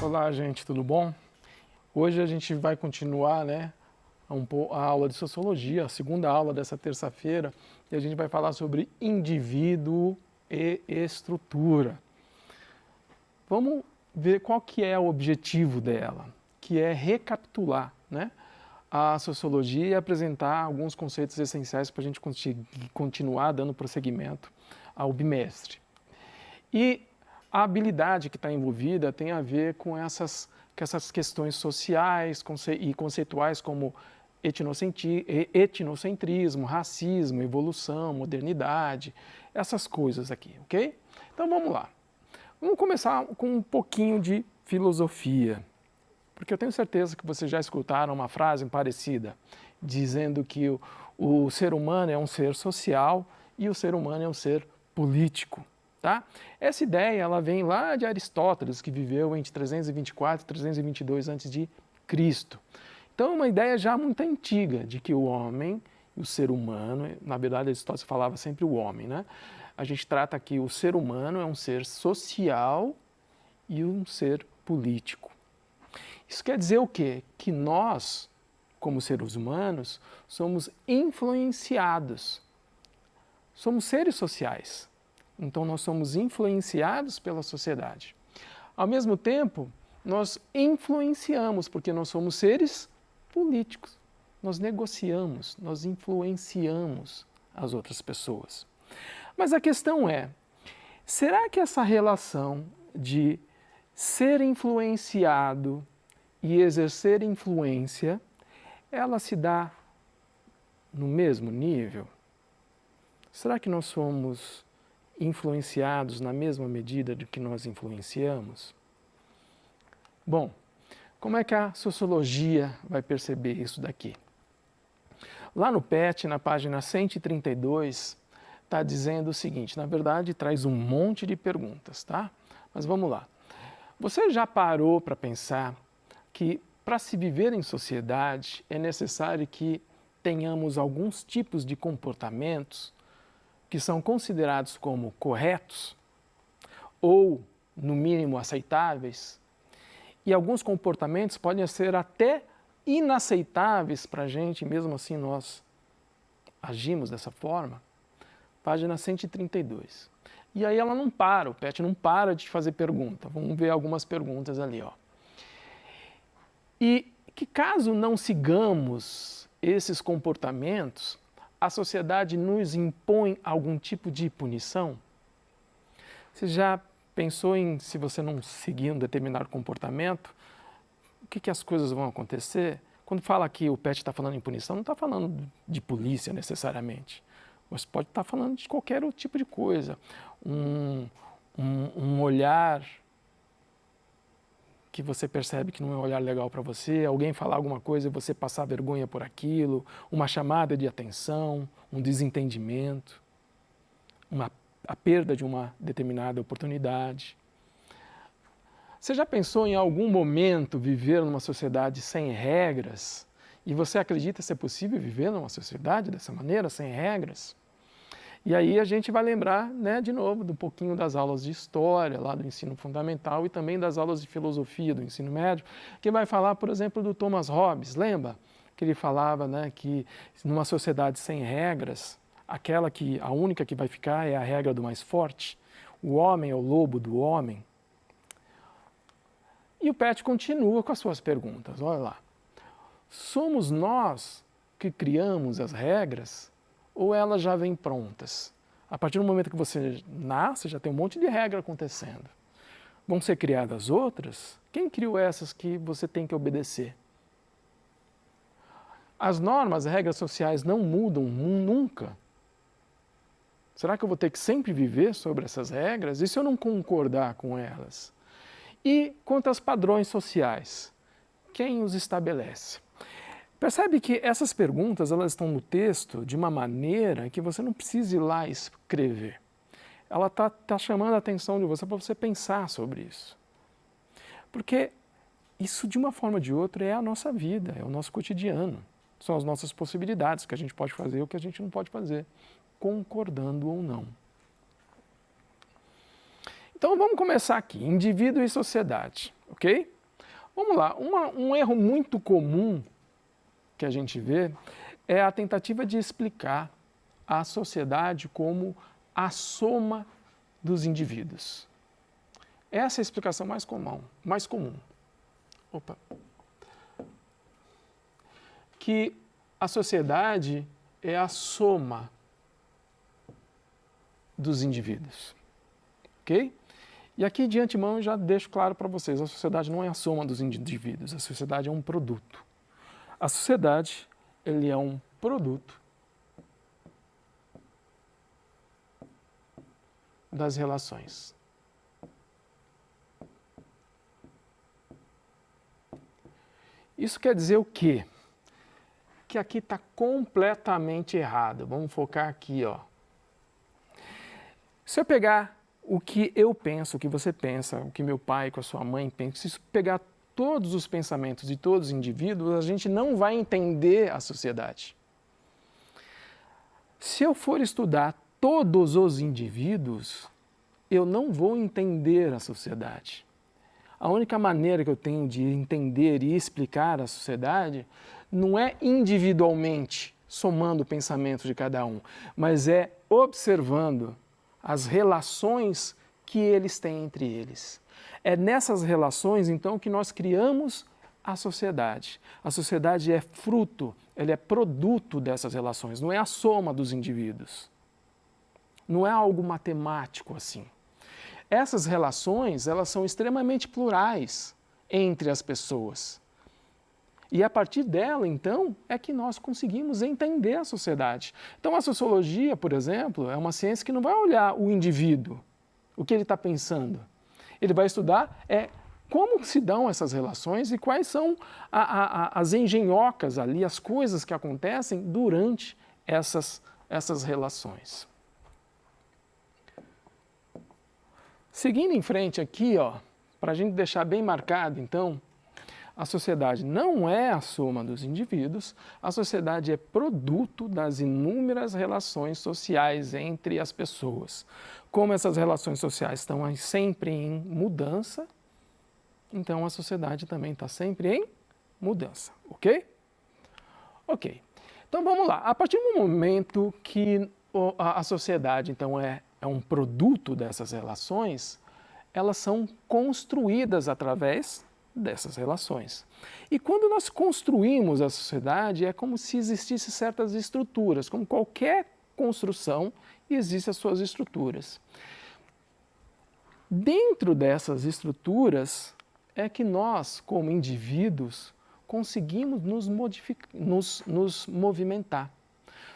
Olá, gente, tudo bom? Hoje a gente vai continuar, a aula de Sociologia, a segunda aula dessa terça-feira, e a gente vai falar sobre indivíduo e estrutura. Vamos ver qual que é o objetivo dela, que é recapitular, a sociologia e apresentar alguns conceitos essenciais para a gente continuar dando prosseguimento ao bimestre. E a habilidade que está envolvida tem a ver com essas questões sociais e conceituais como etnocentrismo, racismo, evolução, modernidade, essas coisas aqui, ok? Então vamos lá. Vamos começar com um pouquinho de filosofia, porque eu tenho certeza que vocês já escutaram uma frase parecida, dizendo que o ser humano é um ser social e o ser humano é um ser político. Tá? Essa ideia ela vem lá de Aristóteles, que viveu entre 324 e 322 a.C. Então é uma ideia já muito antiga de que o homem, o ser humano, na verdade Aristóteles falava sempre o homem, A gente trata aqui o ser humano é um ser social e um ser político. Isso quer dizer o quê? Que nós, como seres humanos, somos influenciados. Somos seres sociais. Então, nós somos influenciados pela sociedade. Ao mesmo tempo, nós influenciamos, porque nós somos seres políticos. Nós negociamos, nós influenciamos as outras pessoas. Mas a questão é, será que essa relação de ser influenciado e exercer influência, ela se dá no mesmo nível? Será que nós somos influenciados na mesma medida de que nós influenciamos? Bom, como é que a sociologia vai perceber isso daqui? Lá no PET, na página 132, está dizendo o seguinte, na verdade traz um monte de perguntas, tá? Mas vamos lá. Você já parou para pensar que para se viver em sociedade é necessário que tenhamos alguns tipos de comportamentos que são considerados como corretos ou, no mínimo, aceitáveis, e alguns comportamentos podem ser até inaceitáveis para a gente, mesmo assim nós agimos dessa forma? Página 132. E aí ela não para, o PET não para de fazer pergunta. Vamos ver algumas perguntas ali, ó. E que caso não sigamos esses comportamentos, a sociedade nos impõe algum tipo de punição? Você já pensou em, se você não seguir um determinado comportamento, o que as coisas vão acontecer? Quando fala que o PET está falando em punição, não está falando de polícia necessariamente, mas pode estar falando de qualquer outro tipo de coisa. Um olhar que você percebe que não é um olhar legal para você, alguém falar alguma coisa e você passar vergonha por aquilo, uma chamada de atenção, um desentendimento, a perda de uma determinada oportunidade. Você já pensou em algum momento viver numa sociedade sem regras? E você acredita ser possível viver numa sociedade dessa maneira, sem regras? E aí a gente vai lembrar, de novo, um pouquinho das aulas de história, lá do ensino fundamental, e também das aulas de filosofia do ensino médio, que vai falar, por exemplo, do Thomas Hobbes. Lembra que ele falava, que numa sociedade sem regras, a única que vai ficar é a regra do mais forte? O homem é o lobo do homem? E o PET continua com as suas perguntas, olha lá. Somos nós que criamos as regras ou elas já vêm prontas? A partir do momento que você nasce, já tem um monte de regra acontecendo. Vão ser criadas outras? Quem criou essas que você tem que obedecer? As normas, as regras sociais não mudam nunca? Será que eu vou ter que sempre viver sobre essas regras? E se eu não concordar com elas? E quanto aos padrões sociais, quem os estabelece? Percebe que essas perguntas elas estão no texto de uma maneira que você não precisa ir lá escrever. Ela está chamando a atenção de você para você pensar sobre isso. Porque isso, de uma forma ou de outra, é a nossa vida, é o nosso cotidiano. São as nossas possibilidades, o que a gente pode fazer e o que a gente não pode fazer, concordando ou não. Então vamos começar aqui, indivíduo e sociedade, ok? Vamos lá, um erro muito comum que a gente vê é a tentativa de explicar a sociedade como a soma dos indivíduos. Essa é a explicação mais comum. Opa. Que a sociedade é a soma dos indivíduos, ok? E aqui de antemão eu já deixo claro para vocês, a sociedade não é a soma dos indivíduos, a sociedade é um produto. A sociedade, ele é um produto das relações. Isso quer dizer o quê? Que aqui está completamente errado. Vamos focar aqui, ó. Se eu pegar o que eu penso, o que você pensa, o que meu pai com a sua mãe pensa, se pegar todos os pensamentos de todos os indivíduos, a gente não vai entender a sociedade. Se eu for estudar todos os indivíduos, eu não vou entender a sociedade. A única maneira que eu tenho de entender e explicar a sociedade não é individualmente, somando o pensamento de cada um, mas é observando as relações que eles têm entre eles. É nessas relações, então, que nós criamos a sociedade. A sociedade é fruto, ela é produto dessas relações, não é a soma dos indivíduos. Não é algo matemático assim. Essas relações, elas são extremamente plurais entre as pessoas. E a partir dela, então, é que nós conseguimos entender a sociedade. Então, a sociologia, por exemplo, é uma ciência que não vai olhar o indivíduo, o que ele está pensando. Ele vai estudar como se dão essas relações e quais são as engenhocas ali, as coisas que acontecem durante essas relações. Seguindo em frente aqui, para a gente deixar bem marcado, então, a sociedade não é a soma dos indivíduos, a sociedade é produto das inúmeras relações sociais entre as pessoas. Como essas relações sociais estão sempre em mudança, então a sociedade também está sempre em mudança, ok? Ok. Então vamos lá. A partir do momento que a sociedade então é um produto dessas relações, elas são construídas através dessas relações. E quando nós construímos a sociedade, é como se existissem certas estruturas, como qualquer construção, existem as suas estruturas. Dentro dessas estruturas é que nós, como indivíduos, conseguimos nos movimentar.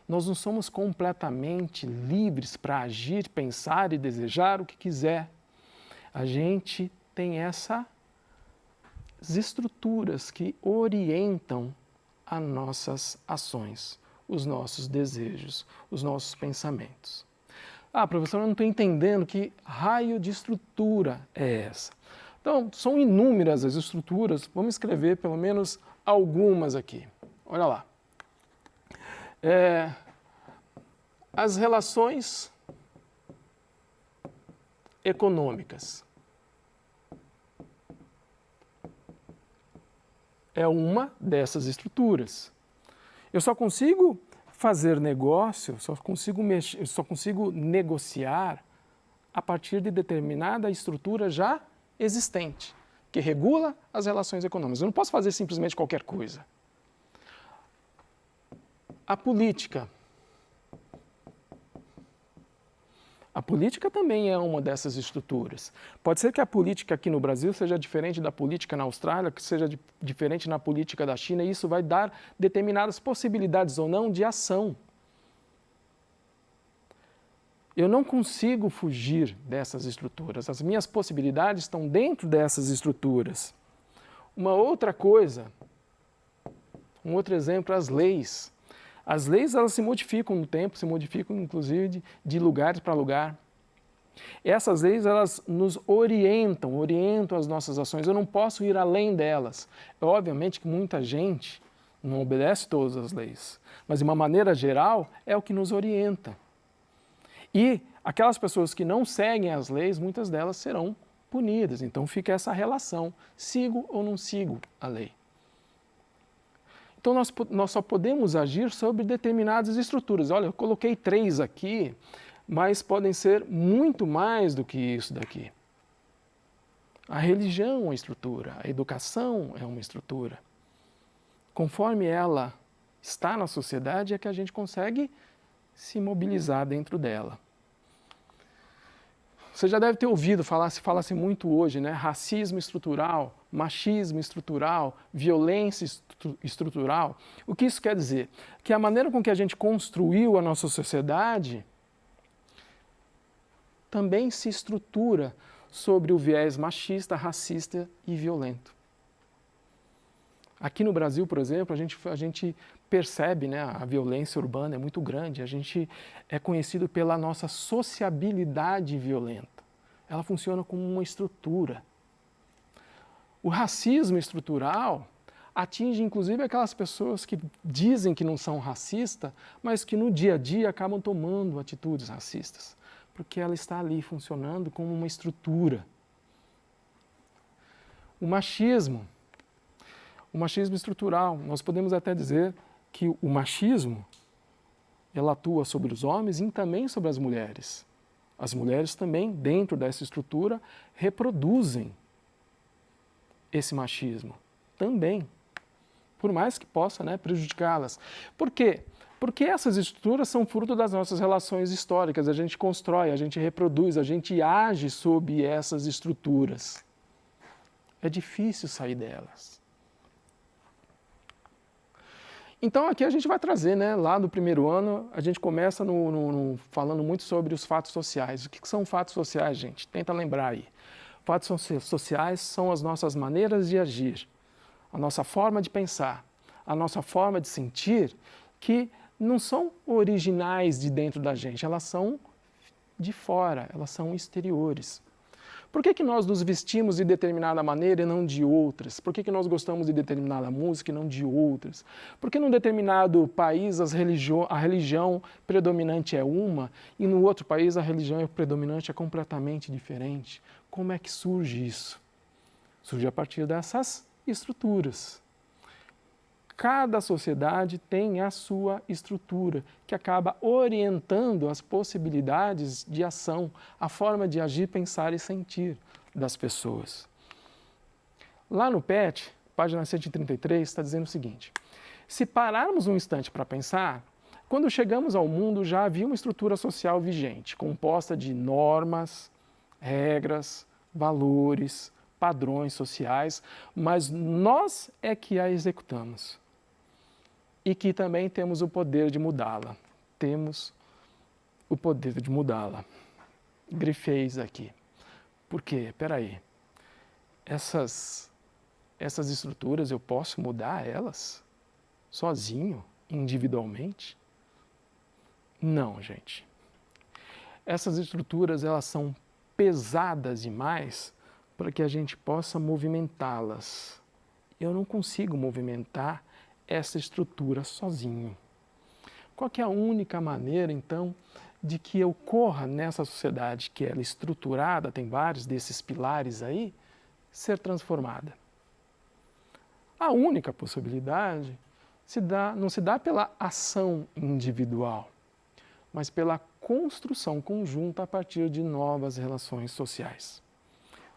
Nós não somos completamente livres para agir, pensar e desejar o que quiser. A gente tem essas estruturas que orientam as nossas ações, os nossos desejos, os nossos pensamentos. Ah, professor, eu não estou entendendo que raio de estrutura é essa. Então, são inúmeras as estruturas, vamos escrever pelo menos algumas aqui. Olha lá. As relações econômicas. É uma dessas estruturas. Eu só consigo fazer negócio, só consigo negociar a partir de determinada estrutura já existente, que regula as relações econômicas. Eu não posso fazer simplesmente qualquer coisa. A política. A política também é uma dessas estruturas. Pode ser que a política aqui no Brasil seja diferente da política na Austrália, que seja diferente na política da China, e isso vai dar determinadas possibilidades ou não de ação. Eu não consigo fugir dessas estruturas. As minhas possibilidades estão dentro dessas estruturas. Uma outra coisa, um outro exemplo, as leis. As leis, elas se modificam no tempo, se modificam inclusive de lugar para lugar. Essas leis, elas nos orientam as nossas ações. Eu não posso ir além delas. Obviamente que muita gente não obedece todas as leis, mas de uma maneira geral é o que nos orienta. E aquelas pessoas que não seguem as leis, muitas delas serão punidas. Então fica essa relação, sigo ou não sigo a lei. Então nós só podemos agir sobre determinadas estruturas. Olha, eu coloquei 3 aqui, mas podem ser muito mais do que isso daqui. A religião é uma estrutura, a educação é uma estrutura. Conforme ela está na sociedade, é que a gente consegue se mobilizar dentro dela. Você já deve ter ouvido se fala-se muito hoje, né? Racismo estrutural, machismo estrutural, violência estrutural. O que isso quer dizer? Que a maneira com que a gente construiu a nossa sociedade também se estrutura sobre o viés machista, racista e violento. Aqui no Brasil, por exemplo, a gente percebe, né, a violência urbana é muito grande, a gente é conhecido pela nossa sociabilidade violenta. Ela funciona como uma estrutura. O racismo estrutural atinge inclusive aquelas pessoas que dizem que não são racistas, mas que no dia a dia acabam tomando atitudes racistas, porque ela está ali funcionando como uma estrutura. O machismo estrutural, nós podemos até dizer que o machismo, ela atua sobre os homens e também sobre as mulheres. As mulheres também, dentro dessa estrutura, reproduzem esse machismo também, por mais que possa, né, prejudicá-las. Por quê? Porque essas estruturas são fruto das nossas relações históricas, a gente constrói, a gente reproduz, a gente age sob essas estruturas. É difícil sair delas. Então aqui a gente vai trazer, né, lá no primeiro ano, a gente começa falando muito sobre os fatos sociais. O que são fatos sociais, gente? Tenta lembrar aí. Fatos sociais são as nossas maneiras de agir, a nossa forma de pensar, a nossa forma de sentir, que não são originais de dentro da gente, elas são de fora, elas são exteriores. Por que nós nos vestimos de determinada maneira e não de outras? Por que nós gostamos de determinada música e não de outras? Por que num determinado país a religião predominante é uma e no outro país a religião predominante é completamente diferente? Como é que surge isso? Surge a partir dessas estruturas. Cada sociedade tem a sua estrutura, que acaba orientando as possibilidades de ação, a forma de agir, pensar e sentir das pessoas. Lá no PET, página 133, está dizendo o seguinte: se pararmos um instante para pensar, quando chegamos ao mundo já havia uma estrutura social vigente, composta de normas, regras, valores, padrões sociais, mas nós é que a executamos. E que também temos o poder de mudá-la. Temos o poder de mudá-la. Grifei aqui. Por quê? Espera aí. Essas estruturas, eu posso mudar elas? Sozinho? Individualmente? Não, gente. Essas estruturas, elas são pesadas demais para que a gente possa movimentá-las. Eu não consigo movimentar essa estrutura sozinho. Qual que é a única maneira, então, de que eu corra nessa sociedade que ela é estruturada, tem vários desses pilares aí, ser transformada? A única possibilidade não se dá pela ação individual, mas pela construção conjunta a partir de novas relações sociais.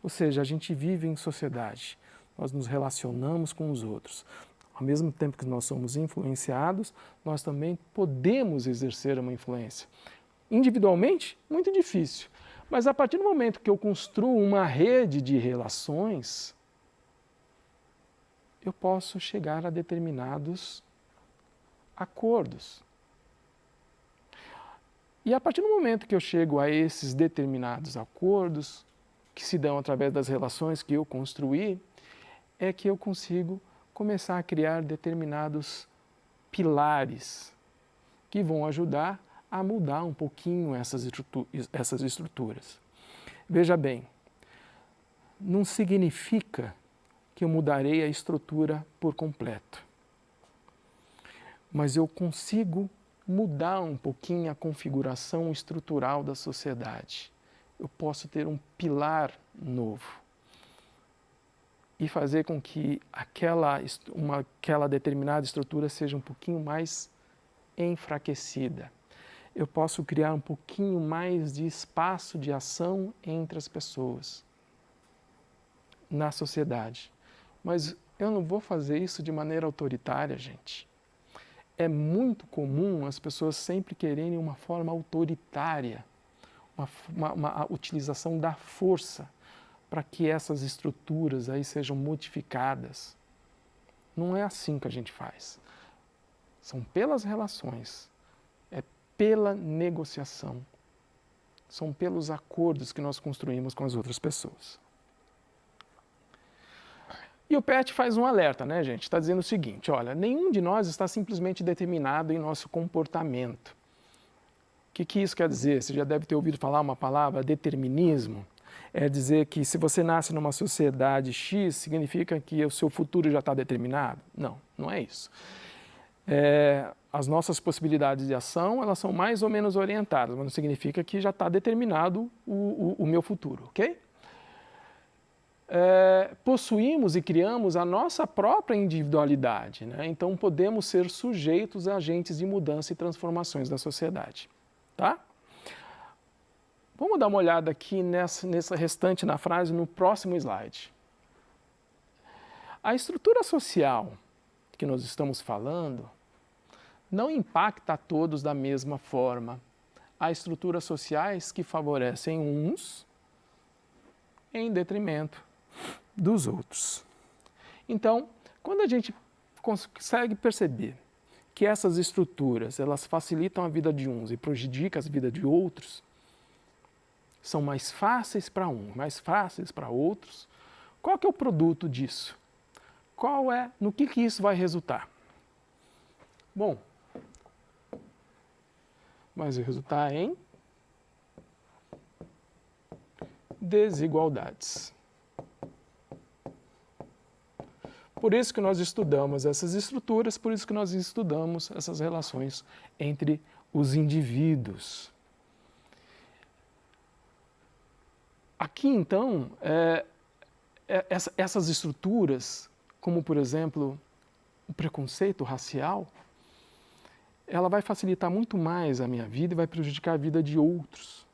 Ou seja, a gente vive em sociedade, nós nos relacionamos com os outros. Ao mesmo tempo que nós somos influenciados, nós também podemos exercer uma influência. Individualmente, muito difícil. Mas a partir do momento que eu construo uma rede de relações, eu posso chegar a determinados acordos. E a partir do momento que eu chego a esses determinados acordos, que se dão através das relações que eu construí, é que eu consigo começar a criar determinados pilares que vão ajudar a mudar um pouquinho essas estruturas. Veja bem, não significa que eu mudarei a estrutura por completo, mas eu consigo mudar um pouquinho a configuração estrutural da sociedade. Eu posso ter um pilar novo e fazer com que aquela determinada estrutura seja um pouquinho mais enfraquecida. Eu posso criar um pouquinho mais de espaço de ação entre as pessoas na sociedade. Mas eu não vou fazer isso de maneira autoritária, gente. É muito comum as pessoas sempre quererem uma forma autoritária, uma utilização da força para que essas estruturas aí sejam modificadas. Não é assim que a gente faz. São pelas relações, é pela negociação, são pelos acordos que nós construímos com as outras pessoas. E o PET faz um alerta, né, gente? Está dizendo o seguinte, olha, nenhum de nós está simplesmente determinado em nosso comportamento. O que isso quer dizer? Você já deve ter ouvido falar uma palavra, determinismo. É dizer que se você nasce numa sociedade X, significa que o seu futuro já está determinado? Não, não é isso. As nossas possibilidades de ação, elas são mais ou menos orientadas, mas não significa que já está determinado o meu futuro, ok? Possuímos e criamos a nossa própria individualidade, né? Então podemos ser sujeitos a agentes de mudança e transformações da sociedade, tá? Vamos dar uma olhada aqui nessa restante na frase no próximo slide. A estrutura social que nós estamos falando não impacta a todos da mesma forma. Há estruturas sociais que favorecem uns em detrimento dos outros. Então, quando a gente consegue perceber que essas estruturas, elas facilitam a vida de uns e prejudicam a vida de outros, são mais fáceis para uns, mais fáceis para outros, qual que é o produto disso? No que isso vai resultar? Bom, vai resultar em desigualdades. Por isso que nós estudamos essas estruturas, por isso que nós estudamos essas relações entre os indivíduos. Aqui, então, essas estruturas, como, por exemplo, o preconceito racial, ela vai facilitar muito mais a minha vida e vai prejudicar a vida de outros.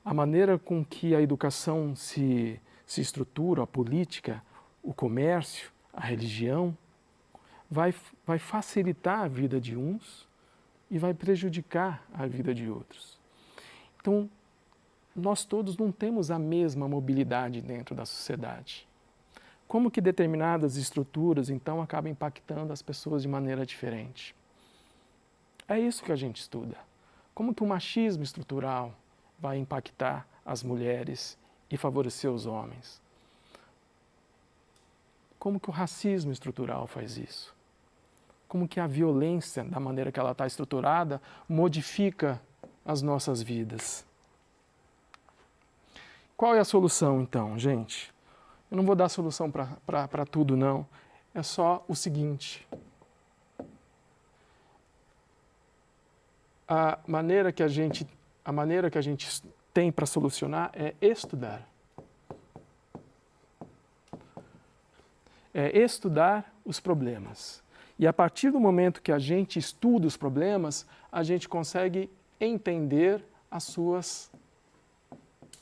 A maneira com que a educação se estrutura, a política, o comércio, a religião, vai facilitar a vida de uns e vai prejudicar a vida de outros. Então, nós todos não temos a mesma mobilidade dentro da sociedade. Como que determinadas estruturas, então, acabam impactando as pessoas de maneira diferente? É isso que a gente estuda. Como que o machismo estrutural vai impactar as mulheres e favorecer os homens? Como que o racismo estrutural faz isso? Como que a violência, da maneira que ela está estruturada, modifica as nossas vidas? Qual é a solução, então, gente? Eu não vou dar solução para tudo, não. É só o seguinte. A maneira que a gente tem para solucionar é estudar. É estudar os problemas. E a partir do momento que a gente estuda os problemas, a gente consegue entender as suas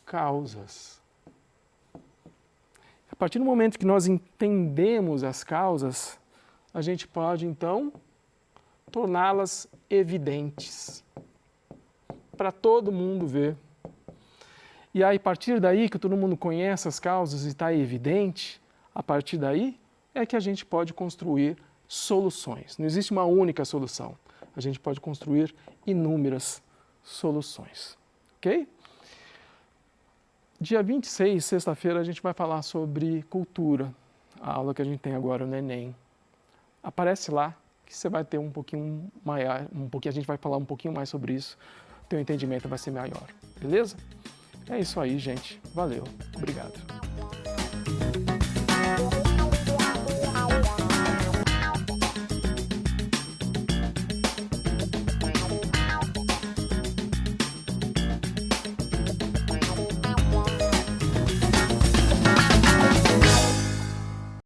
causas. A partir do momento que nós entendemos as causas, a gente pode, então, torná-las evidentes para todo mundo ver. E aí, a partir daí que todo mundo conhece as causas e está evidente, a partir daí é que a gente pode construir soluções. Não existe uma única solução. A gente pode construir inúmeras soluções. Ok? Dia 26, sexta-feira, a gente vai falar sobre cultura, a aula que a gente tem agora no Enem. Aparece lá, que você vai ter um pouquinho maior, a gente vai falar um pouquinho mais sobre isso, teu entendimento vai ser maior, beleza? É isso aí, gente. Valeu. Obrigado.